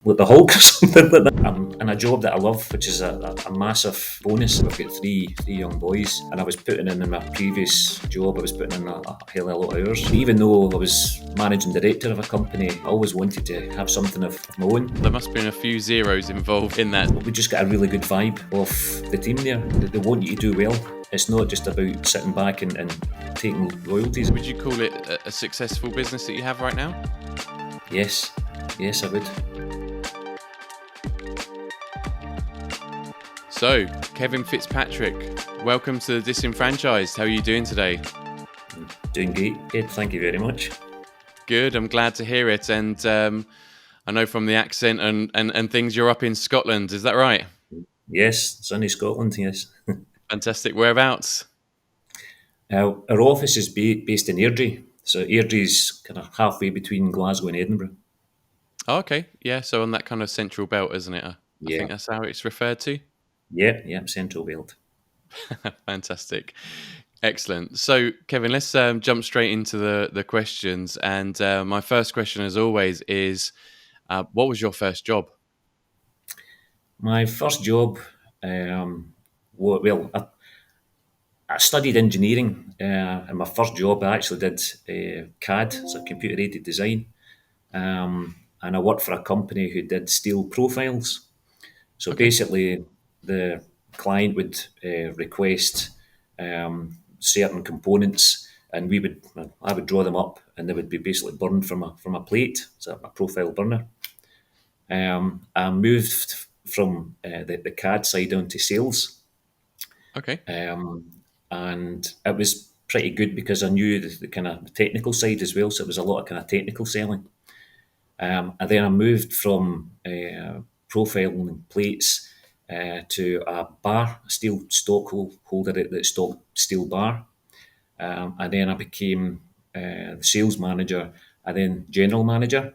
like the Hulk or something like that. I'm in a job that I love, which is a massive bonus. I've got three young boys, and I was putting in my previous job, I was putting in a hell of a lot of hours. Even though I was managing director of a company, I always wanted to have something of my own. There must have been a few zeros involved in that. We just got a really good vibe off the team there. They want you to do well. It's not just about sitting back and taking royalties. Would you call it a successful business that you have right now? Yes, I would. So, Kevin Fitzpatrick, welcome to the Disenfranchised. How are you doing today? Doing great, Ed. Thank you very much. Good, I'm glad to hear it. And I know from the accent and things, you're up in Scotland, is that right? Yes, sunny Scotland, yes. Fantastic. Whereabouts? Our office is based in Airdrie. So Airdrie's kind of halfway between Glasgow and Edinburgh. Oh, okay. Yeah, so on that kind of central belt, isn't it? I Yeah. think that's how it's referred to. Yeah, central belt. Fantastic. Excellent. So, Kevin, let's jump straight into the questions. And my first question, as always, is what was your first job? My first job, I studied engineering, and my first job I actually did CAD, so computer aided design, and I worked for a company who did steel profiles. So Okay. basically, the client would request certain components, and I would draw them up, and they would be basically burned from a plate, so a profile burner. I moved from the CAD side onto sales, Okay. and it was pretty good because I knew the kind of technical side as well. So it was a lot of kind of technical selling. And then I moved from profiling plates to a bar, a steel stock holder that stocked steel bar. And then I became the sales manager and then general manager.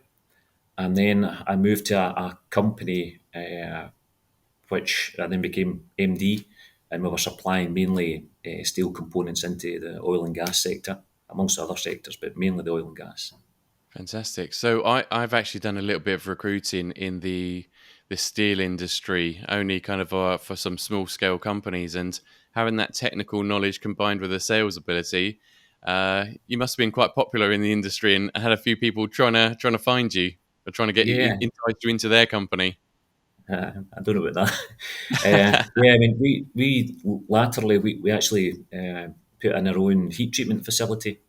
And then I moved to a company which I then became MD, and we were supplying mainly steel components into the oil and gas sector, amongst other sectors, but mainly the oil and gas. Fantastic. So I've actually done a little bit of recruiting in the steel industry, only kind of for some small scale companies, and having that technical knowledge combined with the sales ability, you must have been quite popular in the industry and had a few people trying to find you or trying to get you Yeah, entice you into their company. I don't know about that. Yeah, I mean, we latterly we actually put in our own heat treatment facility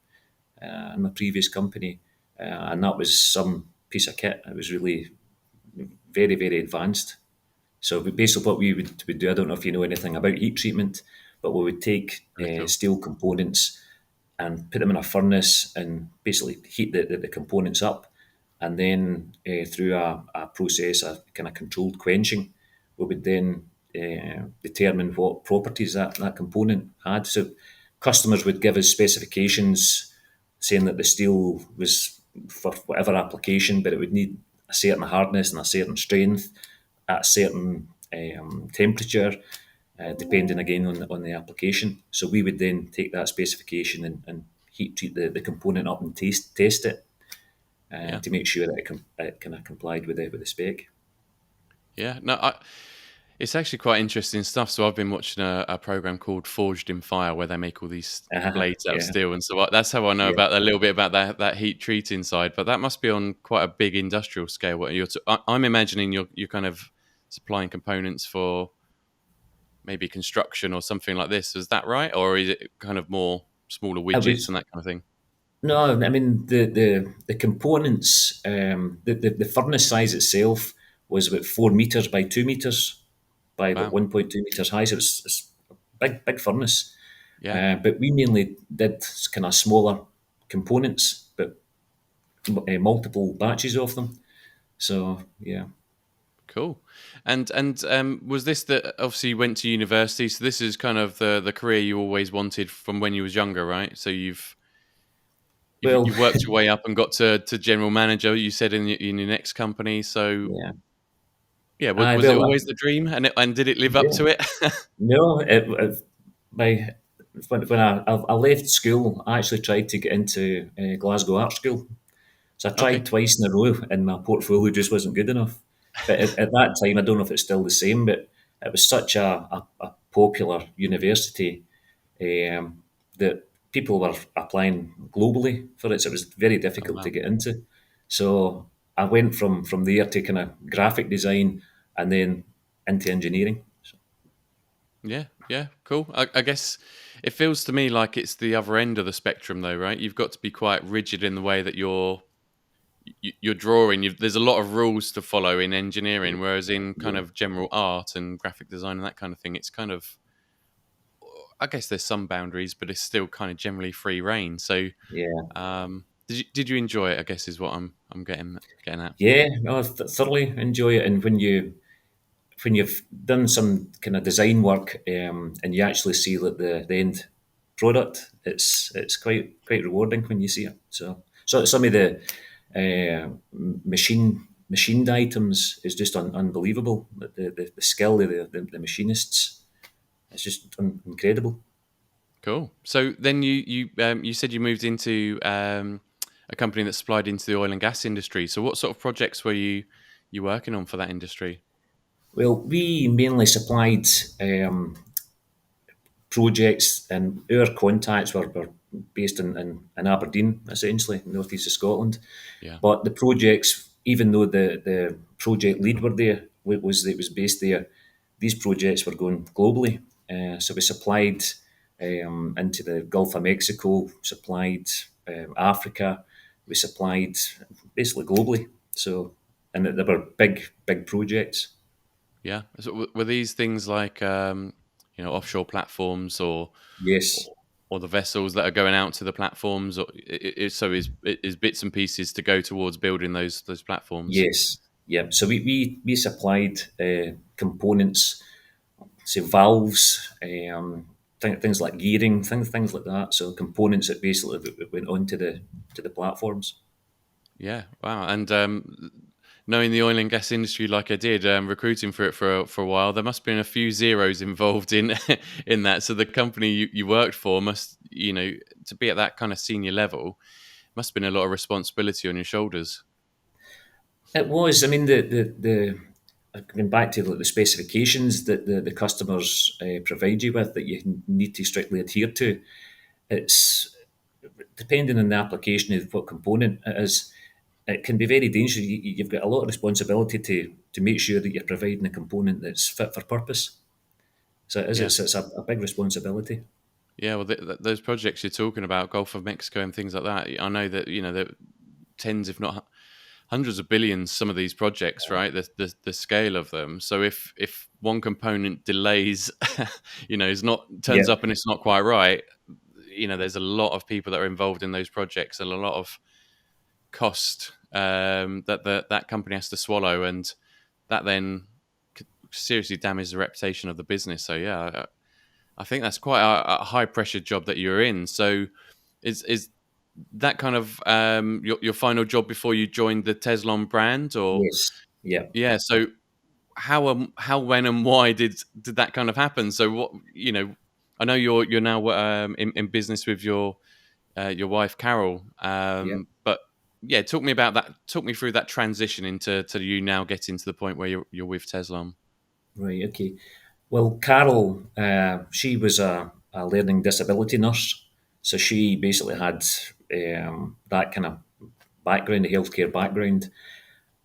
in my previous company, and that was some piece of kit. It was really very advanced. So basically, what we would do, I don't know if you know anything about heat treatment, but we would take A little. steel components and put them in a furnace and basically heat the components up. And then through a process, a kind of controlled quenching, we would then determine what properties that component had. So customers would give us specifications saying that the steel was for whatever application, but it would need a certain hardness and a certain strength at a certain temperature, depending again on the application. So we would then take that specification and heat treat the component up and test it Yeah. to make sure that it kind of complied with the spec. Yeah. No, it's actually quite interesting stuff. So I've been watching a program called Forged in Fire, where they make all these blades out of Yeah, steel, and so that's how I know yeah. about a little bit about that heat treating side. But that must be on quite a big industrial scale. What I'm imagining you're kind of supplying components for maybe construction or something like this. Is that right, or is it kind of more smaller It widgets was and that kind of thing? no, I mean the components, the furnace size itself was about 4 meters by 2 meters by about Wow. 1.2 meters high. So it's a big furnace. Yeah. But we mainly did kind of smaller components, but multiple batches of them. So yeah, Cool. And was this that obviously you went to university? So this is kind of the career you always wanted from when you was younger, right? So well, you've worked your way up and got to general manager. You said in your next company. So yeah, yeah, I was it well, always the dream? And did it live up yeah, to it? no, by when I left school, I actually tried to get into Glasgow Art School. So I Okay. tried twice in a row, and my portfolio just wasn't good enough. But at that time, I don't know if it's still the same, but it was such a popular university that people were applying globally for it. So it was very Oh difficult to wow. get into. So I went from there to kind of graphic design and then into engineering. So, Yeah, yeah, cool. I guess it feels to me like it's the other end of the spectrum, though, right? You've got to be quite rigid in the way that you're drawing. There's a lot of rules to follow in engineering, whereas in kind yeah, of general art and graphic design and that kind of thing, it's kind of, I guess there's some boundaries, but it's still kind of generally free reign. So, yeah. did you enjoy it? I guess is what I'm getting at. Yeah, no, I thoroughly enjoy it. And when you've done some kind of design work and you actually see like the end product, it's quite rewarding when you see it. So some of the machined items is just unbelievable. The skill of the machinists is just incredible. Cool. So then you said you moved into a company that supplied into the oil and gas industry. So what sort of projects were you working on for that industry? Well, we mainly supplied projects, and our contacts were based in Aberdeen, essentially, northeast of Scotland. Yeah. But the projects, even though the project lead were there, it was based there, these projects were going globally. So we supplied into the Gulf of Mexico, supplied Africa, we supplied basically globally. So, and they were big projects. Yeah. So were these things like offshore platforms Yes, or or the vessels that are going out to the platforms, or so is bits and pieces to go towards building those platforms? yes, yeah. So we supplied components, say valves, things like gearing, things like that. So components that basically went onto the platforms. Yeah, wow. And knowing the oil and gas industry like I did, recruiting for it for a while, there must have been a few zeros involved in in that. So the company you worked for must, to be at that kind of senior level, must have been a lot of responsibility on your shoulders. It was. I mean, the going back to like the specifications that the customers provide you with that you need to strictly adhere to. It's depending on the application of what component it is. It can be very dangerous. You've got a lot of responsibility to make sure that you're providing a component that's fit for purpose. So it is. Yeah, It's a big responsibility. yeah. Well, those projects you're talking about, Gulf of Mexico and things like that. I know that that tens, if not hundreds of billions, some of these projects, right? The scale of them. So if one component delays, is not Yeah, turns up and it's not quite right, there's a lot of people that are involved in those projects and a lot of cost that company has to swallow, and that then could seriously damage the reputation of the business. So yeah, I think that's quite a high pressure job that you're in. So is that kind of your final job before you joined the Tezlom brand, or yes, yeah, yeah? So how, when, and why did that kind of happen? So what I know you're now in business with your wife Carol, yeah. but yeah, talk me about that. Talk me through that transition into to you now getting to the point where you're with Tezlom. Right, okay. Well, Carol, she was a learning disability nurse. So she basically had that kind of background, a healthcare background.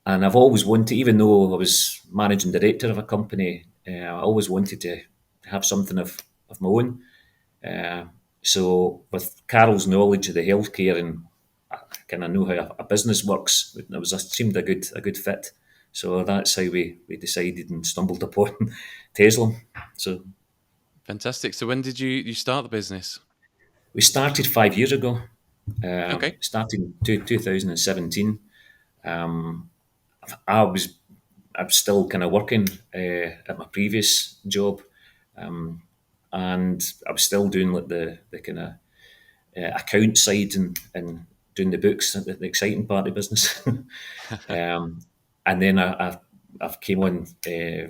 And I've always wanted, even though I was managing director of a company, I always wanted to have something of my own. Uh, so with Carol's knowledge of the healthcare and I kind of know how a business works, it was seemed a good fit. So that's how we decided and stumbled upon Tesla. So Fantastic. So when did you start the business? we started 5 years ago. Okay. Started in 2017. I was I'm still kind of working at my previous job, and I was still doing like the kind of account side and doing the books, the exciting part of business. And then I've came on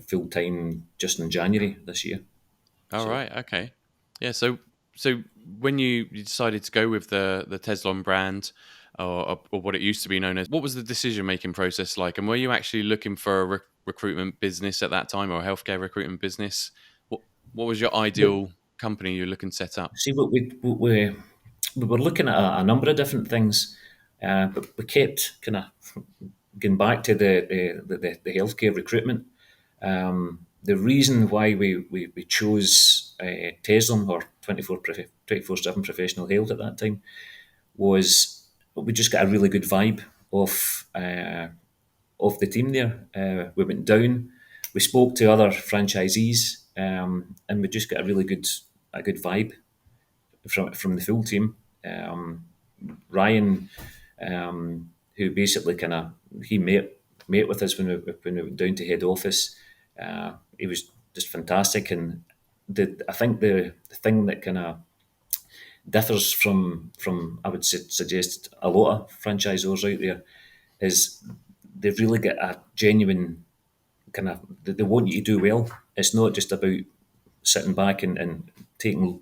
full time just in January this year. All So right. Okay. Yeah. So when you decided to go with the Tezlon brand, or what it used to be known as, what was the decision making process like? And were you actually looking for recruitment business at that time, or a healthcare recruitment business. What what was your But ideal company you're looking to set up? see, we were looking at a number of different things, but we kept kind of going back to the healthcare recruitment. The reason why we chose Tezlom, or 24/7 professional health at that time, was we just got a really good vibe of the team there. We went down, we spoke to other franchisees, and we just got a good vibe from the full team. Ryan, who basically kind of he met with us when we went down to head office. He was just fantastic, and I think the thing that kind of differs from I would suggest a lot of franchisors out there is they've really got a genuine kind of they want you to do well. It's not just about sitting back and taking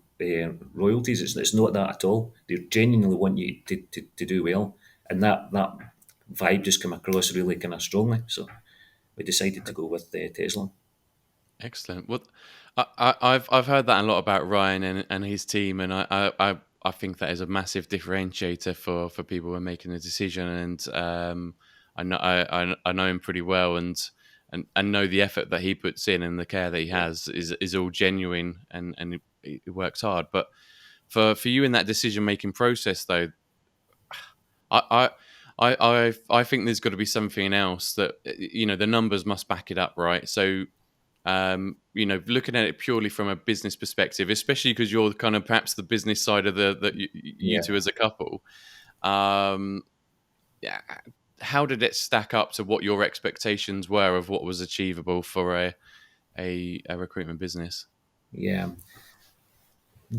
royalties. It's not that at all. They genuinely want you to do well, and that vibe just came across really kind of strongly. So we decided to go with Tesla. Excellent. Well, I've heard that a lot about Ryan and his team, and I think that is a massive differentiator for people when making a decision. And I know him pretty well, and know the effort that he puts in and the care that he Yeah, has is all genuine, and he works hard. But for you in that decision making process, though, I. I think there's got to be something else that the numbers must back it up, right? So looking at it purely from a business perspective, especially because you're kind of perhaps the business side of you yeah. two as a couple. Um, yeah, how did it stack up to what your expectations were of what was achievable for a recruitment business? Yeah.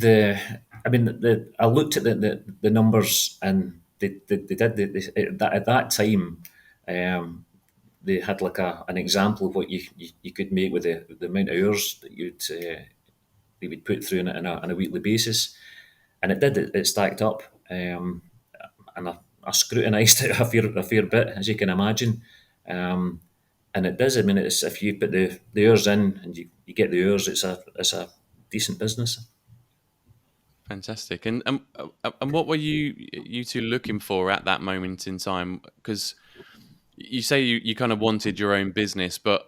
I mean, I looked at the numbers, and they did at that time. Um, they had like an example of what you could make with the amount of hours that they would put through on a weekly basis, and it did. It stacked up, and I scrutinised it a fair bit, as you can imagine. Um, and it does. I mean, it's if you put the hours in and you get the hours, it's a decent business. Fantastic. And what were you two looking for at that moment in time? Because you say you kind of wanted your own business, but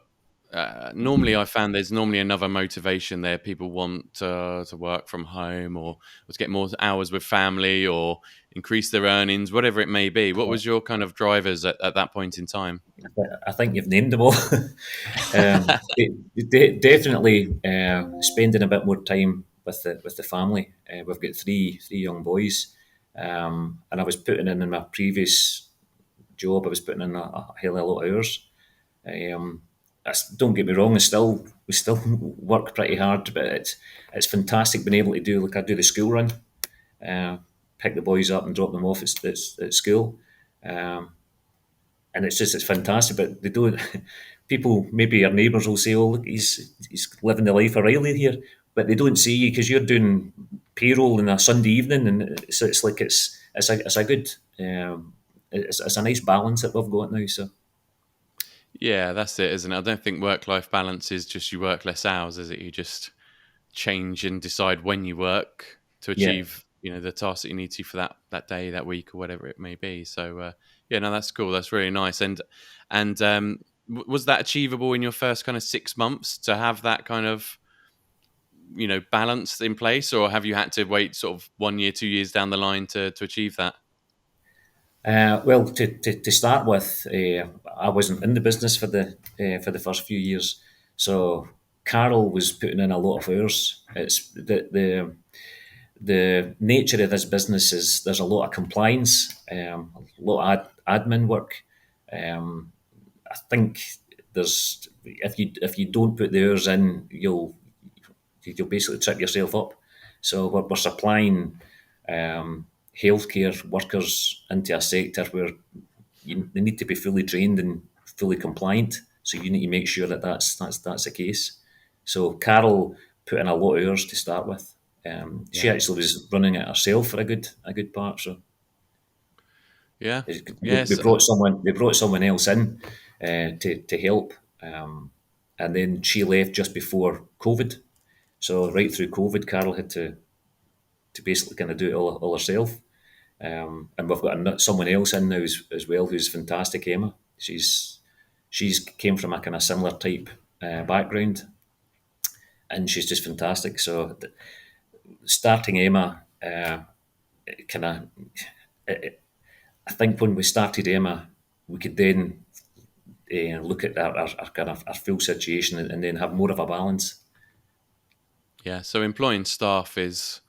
normally I found there's normally another motivation there. People want to work from home, or to get more hours with family, or increase their earnings, whatever it may be. What was your kind of drivers at that point in time? I think you've named them all. Definitely spending a bit more time with the family. We've got three young boys, and I was putting in my previous job. I was putting in a hell of a lot of hours. Don't get me wrong. We still work pretty hard, but it's fantastic being able to do like I do the school run, pick the boys up and drop them off at school. Um, and it's fantastic. But they don't. People, maybe your neighbours will say, "Oh, look, he's living the life of Riley here," but they don't see you because you're doing payroll on a Sunday evening, and it's like it's a good it's a nice balance that we've got now. So Yeah, that's it, isn't it? I don't think work-life balance is just you work less hours, is it? You just change and decide when you work to yeah. achieve the task that you need to for that day, that week, or whatever it may be. So yeah, no, that's cool. That's really nice. And was that achievable in your first kind of 6 months to have that kind of balance in place, or have you had to wait sort of 1 year, 2 years down the line to achieve that? Well, to start with, I wasn't in the business for the first few years, so Carol was putting in a lot of hours. It's the nature of this business is there's a lot of compliance, a lot of admin work. Um, I think there's if you don't put the hours in, you'll basically trip yourself up. So we're supplying healthcare workers into a sector where they need to be fully trained and fully compliant. So you need to make sure that that's the case. So Carol put in a lot of hours to start with. She Yeah. actually was running it herself for a good part. So Yeah. we Yes. brought someone else in to help. and then she left just before COVID. So right through COVID, Carol had to basically kind of do it all herself. And we've got someone else in now as well who's fantastic, Emma. She's came from a kind of similar type background, and she's just fantastic. So starting Emma, kind of, I think when we started Emma, we could then look at our kind of our full situation and then have more of a balance. Yeah. So employing staff is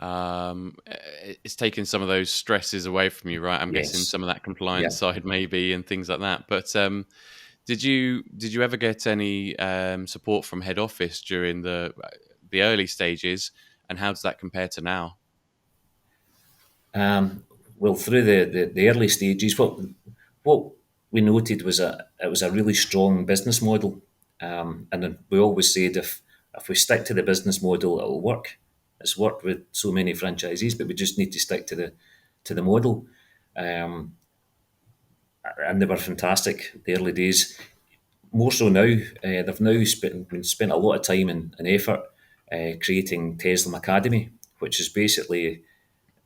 it's taking some of those stresses away from you, right? I'm guessing Yes. some of that Yeah. compliance side maybe and things like that. But did you ever get any support from head office during the early stages, and how does that compare to now? Um, well, through the early stages, what we noted was it was a really strong business model, and then we always said if we stick to the business model, it'll work. It's worked with so many franchisees, but we just need to stick to the model. Um, and they were fantastic the early days. More so now, they've now spent a lot of time and effort creating Tezlom Academy, which is basically,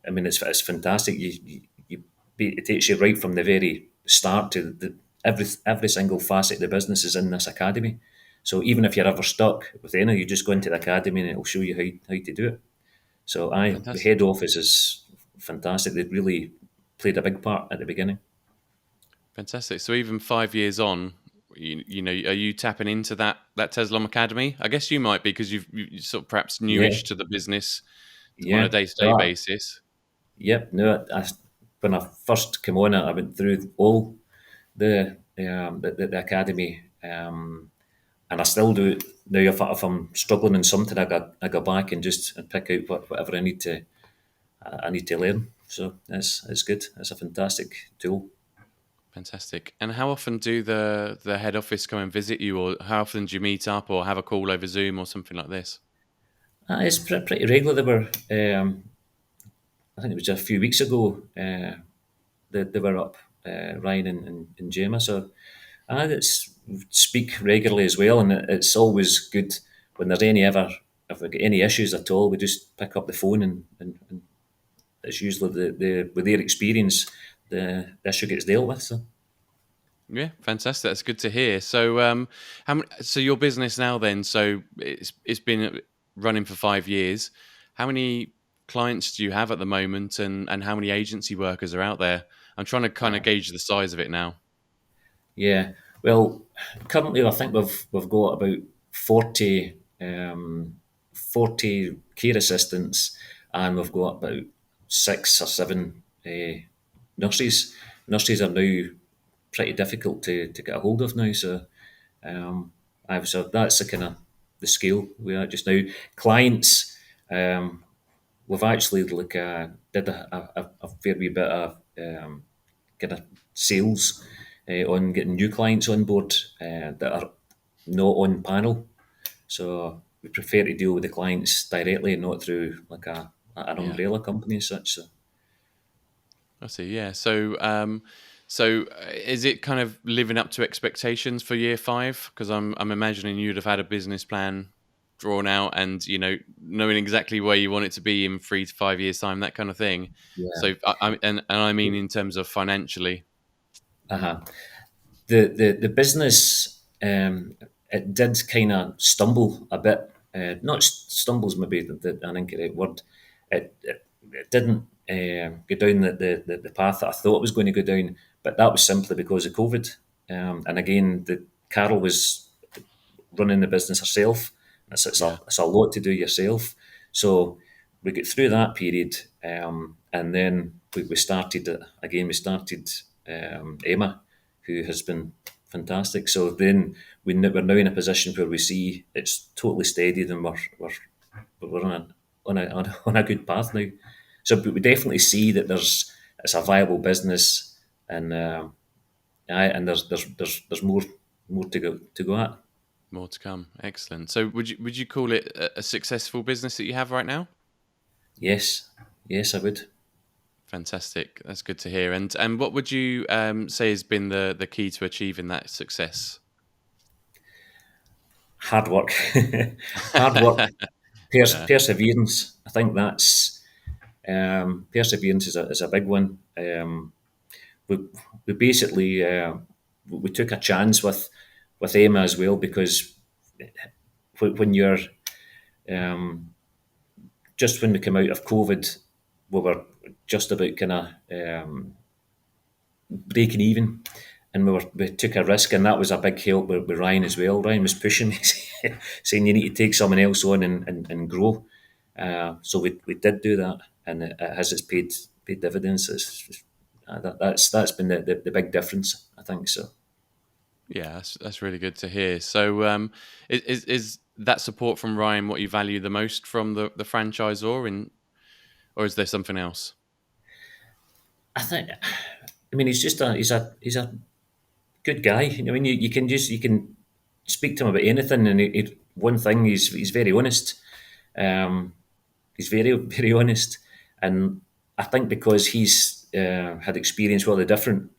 I mean, it's fantastic. It takes you right from the very start to every single facet of the business is in this academy. So even if you're ever stuck with any, you just go into the academy and it'll show you how to do it. So the head Fantastic. office is fantastic. They really played a big part at the beginning. Fantastic. So even 5 years on, you know, are you tapping into that Tezlom Academy? I guess you might be because you sort of perhaps Yeah, newish to the business on a yeah. day to day No, basis. yep. No, when I first came on, I went through all the academy, and I still do it now. If I'm struggling in something, I go back and just pick out whatever I need to learn. So it's good. It's a fantastic tool. Fantastic. And how often do the head office come and visit you, or how often do you meet up, or have a call over Zoom or something like this? It's pretty regular. They were, I think it was just a few weeks ago. They were up, Ryan and Gemma. So it's speak regularly as well, and it's always good when there's any ever if we get any issues at all, we just pick up the phone and it's usually the with their experience the issue gets dealt with. So Yeah, fantastic. That's good to hear. So, so your business now then? So it's been running for 5 years. How many clients do you have at the moment, and how many agency workers are out there? I'm trying to kind of gauge the size of it now. yeah, well, currently I think we've got about 40, 40 care assistants, and we've got about 6 or 7 nurses. Nurses are now pretty difficult to get a hold of now. So so that's the kind of the scale we are just now. Clients, we've actually did a fair wee bit of kind of sales on getting new clients on board that are not on panel. So we prefer to deal with the clients directly, not through like an Yeah, umbrella company as such. So I see. Yeah. So is it kind of living up to expectations for year five? Because I'm imagining you'd have had a business plan drawn out, and knowing exactly where you want it to be in 3 to 5 years time, that kind of thing. yeah. So and I mean in terms of financially. Uh-huh. The business, it did kind of stumble a bit. Not stumbles maybe an incorrect word. It didn't go down the path that I thought it was going to go down, but that was simply because of COVID. And again, Carol was running the business herself. Yeah. It's a lot to do yourself. So we got through that period, and then we started again. We started Emma, who has been fantastic. So then we're now in a position where we see it's totally steadied, and we're on a good path now. So but we definitely see that it's a viable business, and and there's more to go at. More to come. Excellent. So would you call it a successful business that you have right now? Yes, yes, I would. Fantastic. That's good to hear. And what would you say has been the key to achieving that success? hard work, hard work, Yeah, perseverance. I think that's perseverance is a big one. We, we basically we took a chance with Emma as well, because when you're um, just when we came out of COVID, we were just about kind of breaking even, and we took a risk, and that was a big help with Ryan as well. Ryan was pushing me, saying you need to take someone else on and grow. So we did do that, and it has paid dividends. That's been the big difference, I think. So yeah, that's really good to hear. So, is that support from Ryan what you value the most from the franchisor, in, or is there something else? I think, I mean, he's a good guy. I mean, you can speak to him about anything, and one thing, he's very honest. Um, he's very very honest, and I think because he's had experience with all the different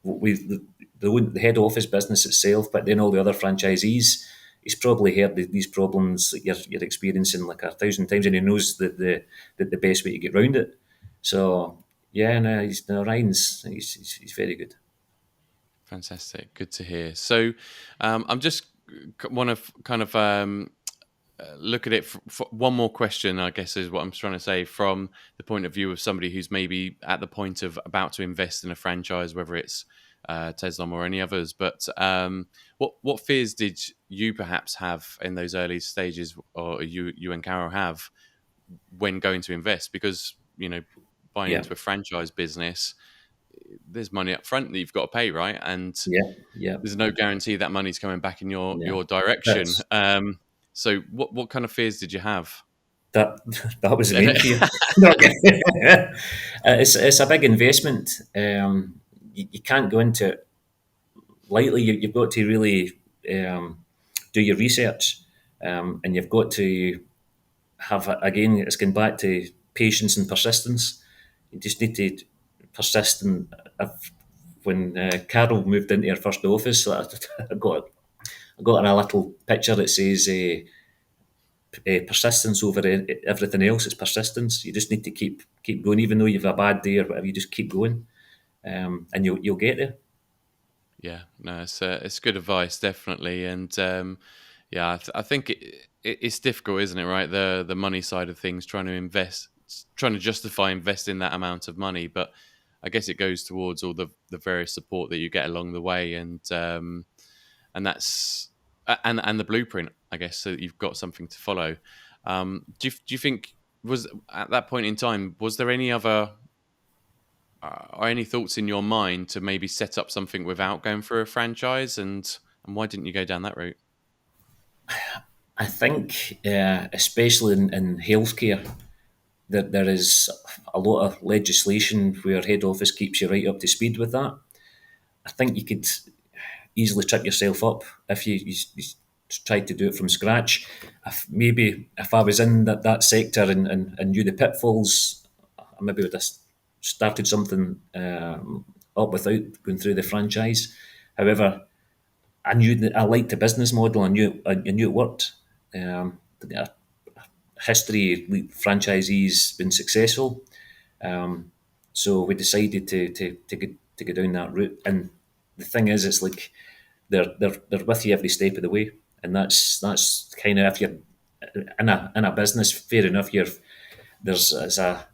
with the head office business itself, but then all the other franchisees, he's probably heard these problems that you're experiencing like 1,000 times, and he knows the best way to get round it. So yeah, no, Ryan's he's very good. Fantastic, good to hear. So, I'm just want to kind of look at it for one more question, I guess, is what I'm trying to say, from the point of view of somebody who's maybe at the point of about to invest in a franchise, whether it's Tezlom or any others. But what fears did you perhaps have in those early stages, or you and Carol have, when going to invest? Because, buying Yeah, into a franchise business, there's money up front that you've got to pay, right? And yeah, yeah, there's no guarantee that money's coming back in yeah. your direction. That's So what kind of fears did you have? that that was the main fear. No, it's a big investment. You can't go into it lightly. You've got to really do your research, and you've got to have, again, it's going back to patience and persistence. You just need to persist. And when Carol moved into her first office, I got her a little picture that says persistence over everything else. It's persistence. You just need to keep going, even though you've a bad day or whatever. You just keep going, and you'll get there. Yeah, no, it's good advice, definitely. And yeah, I think it's difficult, isn't it? Right, the money side of things, trying to invest, trying to justify investing that amount of money, but I guess it goes towards all the various support that you get along the way, and that's and the blueprint, I guess, so that you've got something to follow. Do you think, was at that point in time, was there any other or any thoughts in your mind to maybe set up something without going through a franchise, and why didn't you go down that route? I think, especially in healthcare, that there is a lot of legislation where head office keeps you right up to speed with that. I think you could easily trip yourself up if you tried to do it from scratch. If I was in that sector and knew the pitfalls, I maybe would have started something up without going through the franchise. However, I knew that I liked the business model. I knew it worked. The history, franchisees been successful. So we decided to go down that route. And the thing is, it's like they're with you every step of the way, and that's kind of, if you're in a business, fair enough. There's a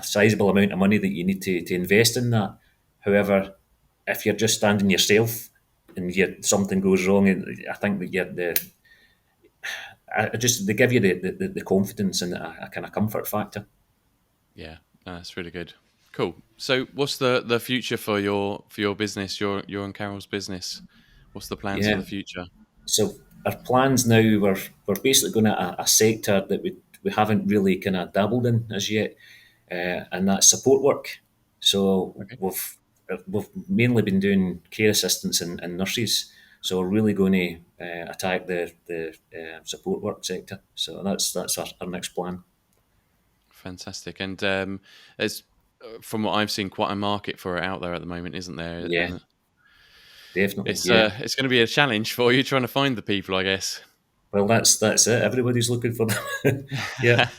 sizable amount of money that you need to invest in that. However, if you're just standing yourself and something goes wrong, and I think that just they give you the confidence and a kind of comfort factor. Yeah, no, that's really good. Cool. So, what's the future for your business, your and Carol's business? What's the plans for Yeah. the future? So our plans now, we're basically going to a sector that we haven't really kind of dabbled in as yet, and that's support work. So Okay. we've mainly been doing care assistants and nurses. So we're really going to attack the support work sector. So that's our next plan. Fantastic. And there's, from what I've seen, quite a market for it out there at the moment, isn't there? Yeah. And definitely, yeah. It's going to be a challenge for you trying to find the people, I guess. Well, that's it. Everybody's looking for them. Yeah.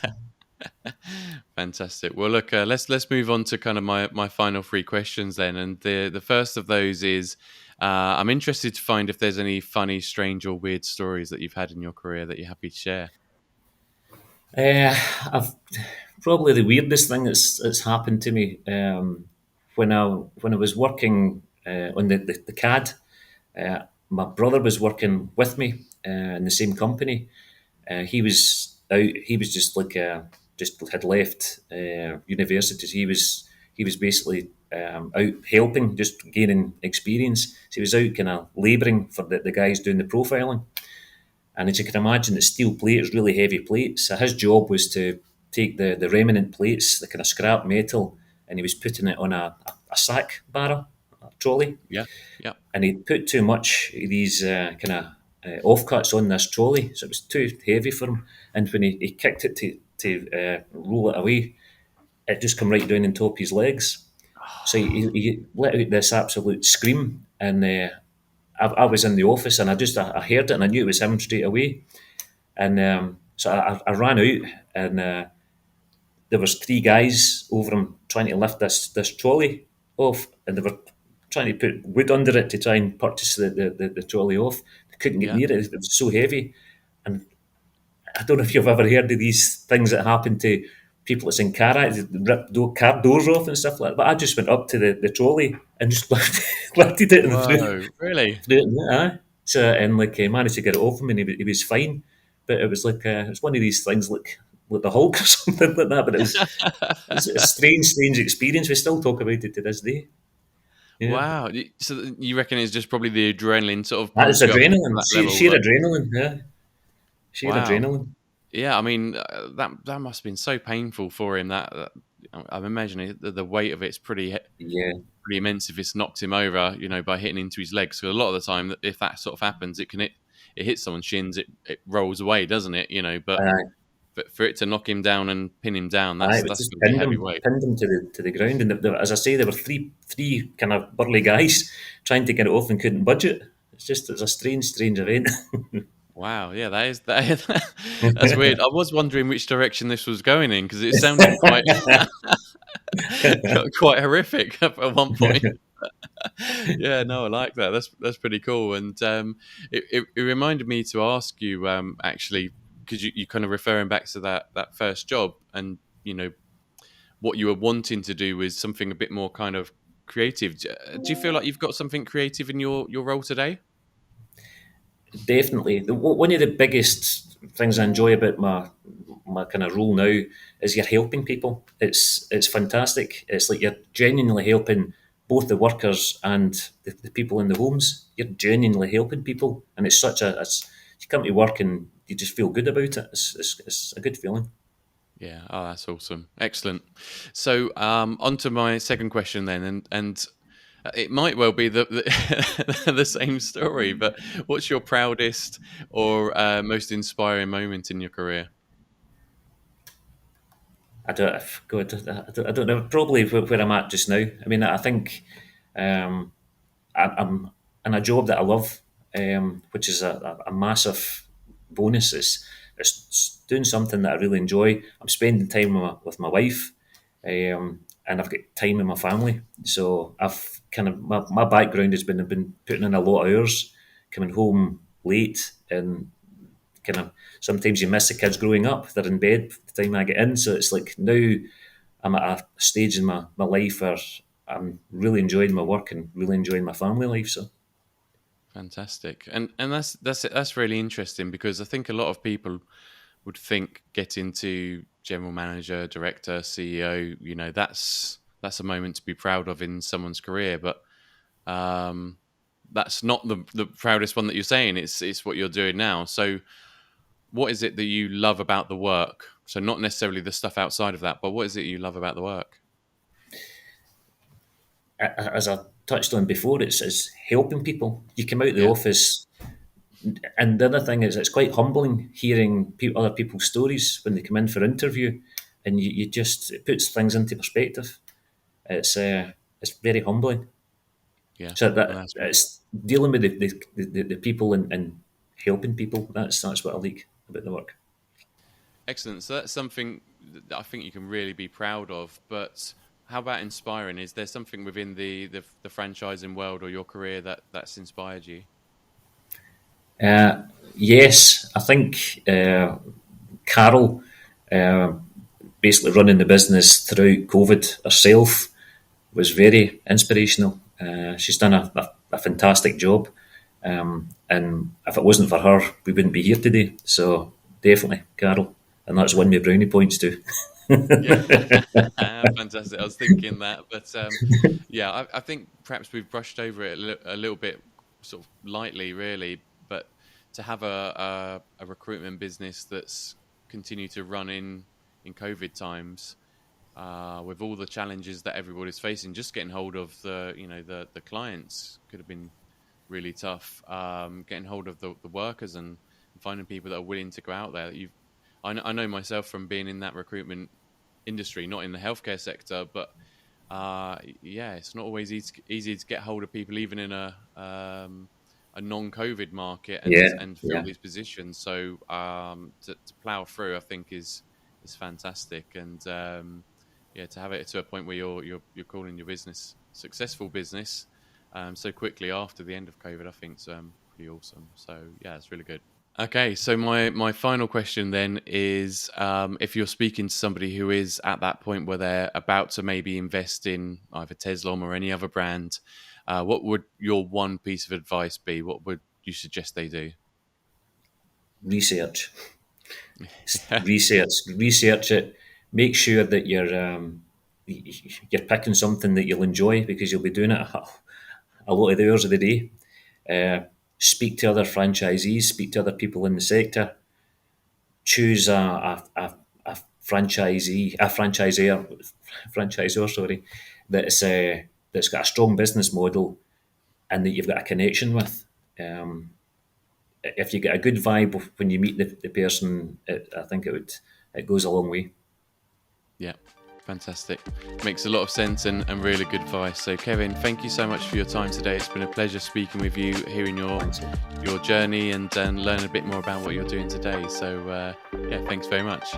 Fantastic. Well, look, let's move on to kind of my final three questions then, and the first of those is, I'm interested to find if there's any funny, strange, or weird stories that you've had in your career that you're happy to share. Uh, I've probably the weirdest thing that's happened to me when I was working on the CAD. My brother was working with me in the same company. He was out. He was just like just had left universities. He was basically out helping, just gaining experience. So he was out kind of labouring for the guys doing the profiling. And as you can imagine, the steel plate is really heavy plates. So his job was to take the remnant plates, the kind of scrap metal, and he was putting it on a sack barrow, a trolley. Yeah. Yeah. And he'd put too much of these kind of offcuts on this trolley, so it was too heavy for him. And when he kicked it to roll it away, it just come right down on top of his legs. So he let out this absolute scream, and I was in the office, and I heard it, and I knew it was him straight away. And so I ran out, and there was three guys over him trying to lift this trolley off, and they were trying to put wood under it to try and purchase the trolley off. They couldn't get Yeah. near it; it was so heavy. And I don't know if you've ever heard of these things that happen to people that's in car accidents, rip car doors off and stuff like that. But I just went up to the trolley and just lifted it and Whoa, really? threw it in it. So and like he managed to get it off him, and he was fine. But it was like it was one of these things like the Hulk or something like that. But it was a strange experience. We still talk about it to this day. Yeah, Wow. So you reckon it's just probably the adrenaline sort of that is pumps you up to adrenaline, that level? sheer adrenaline. Yeah, sheer Wow. adrenaline. Yeah, I mean that must have been so painful for him. I'm imagining the weight of it's Yeah, pretty immense if it's knocked him over, by hitting into his legs. So a lot of the time, if that sort of happens, it hits someone's shins, it rolls away, doesn't it? uh, But for it to knock him down and pin him down, it was that's just going to be heavy weight. pinned him to the ground. And as I say, there were three kind of burly guys trying to get it off and couldn't budge it. It's a strange event. Wow, yeah, that's weird. I was wondering which direction this was going in because it sounded quite quite horrific at one point. Yeah, no, I like that. That's pretty cool. And it reminded me to ask you actually because you kind of referring back to that first job and what you were wanting to do was something a bit more kind of creative. Do you feel like you've got something creative in your role today? Definitely. One of the biggest things I enjoy about my kind of role now is you're helping people. It's fantastic. It's like you're genuinely helping both the workers and the people in the homes. You're genuinely helping people, and you come to work and you just feel good about it. It's a good feeling. Yeah. Oh, that's awesome. Excellent. So, on to my second question then, and it might well be the same story, but what's your proudest or most inspiring moment in your career? I don't know. Probably where I'm at just now. I mean, I think um, I'm in a job that I love, which is a massive bonus. It's doing something that I really enjoy. I'm spending time with my wife, and I've got time with my family. So I've kind of my background has been I've been putting in a lot of hours, coming home late, and kind of sometimes you miss the kids growing up. They're in bed by the time I get in. So it's like now I'm at a stage in my life where I'm really enjoying my work and really enjoying my family life. So Fantastic, and that's really interesting because I think a lot of people would think getting to general manager, director, CEO, that's a moment to be proud of in someone's career, but um, that's not the proudest one that you're saying. It's what you're doing now. So, what is it that you love about the work? So, not necessarily the stuff outside of that, but what is it you love about the work? as I touched on before, it's helping people. You come out of the Yeah, office, and the other thing is it's quite humbling hearing other people's stories when they come in for interview, and you just it puts things into perspective. It's it's very humbling. yeah, So well, that that's really cool. dealing with the people and helping people. That's what I like about the work. Excellent. So that's something that I think you can really be proud of. But how about inspiring? Is there something within the franchising world or your career that's inspired you? Uh, yes, I think Carol, uh, basically running the business throughout COVID herself, was very inspirational. She's done a fantastic job. And if it wasn't for her, we wouldn't be here today. So definitely, Carol. And that's won me brownie points too. Yeah, fantastic. I was thinking that, but yeah, I think perhaps we've brushed over it a little bit, sort of lightly, really. But to have a recruitment business that's continued to run in COVID times, with all the challenges that everybody's facing, just getting hold of the clients could have been really tough. Getting hold of the workers and finding people that are willing to go out there. I know myself from being in that recruitment industry, not in the healthcare sector, but yeah, it's not always easy to get hold of people, even in a non-COVID market, and Yeah, fill yeah. these positions. So to plow through, I think is fantastic, and yeah, to have it to a point where you're calling your business successful business so quickly after the end of COVID, I think is pretty awesome. So yeah, it's really good. Okay, so my final question then is, if you're speaking to somebody who is at that point where they're about to maybe invest in either Tezlom or any other brand, what would your one piece of advice be? What would you suggest they do? Research, research it. Make sure that you're picking something that you'll enjoy because you'll be doing it a lot of the hours of the day. Speak to other franchisees, speak to other people in the sector, choose a franchisor, sorry, that's got a strong business model and that you've got a connection with. Um, if you get a good vibe when you meet the person, I think it goes a long way. Yeah, fantastic. Makes a lot of sense and really good advice. So, Kevin, thank you so much for your time today. It's been a pleasure speaking with you, hearing Thanks. your journey, and learning a bit more about what you're doing today. So, yeah, thanks very much.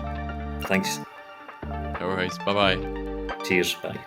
Thanks. No worries. Bye bye. Cheers. Bye.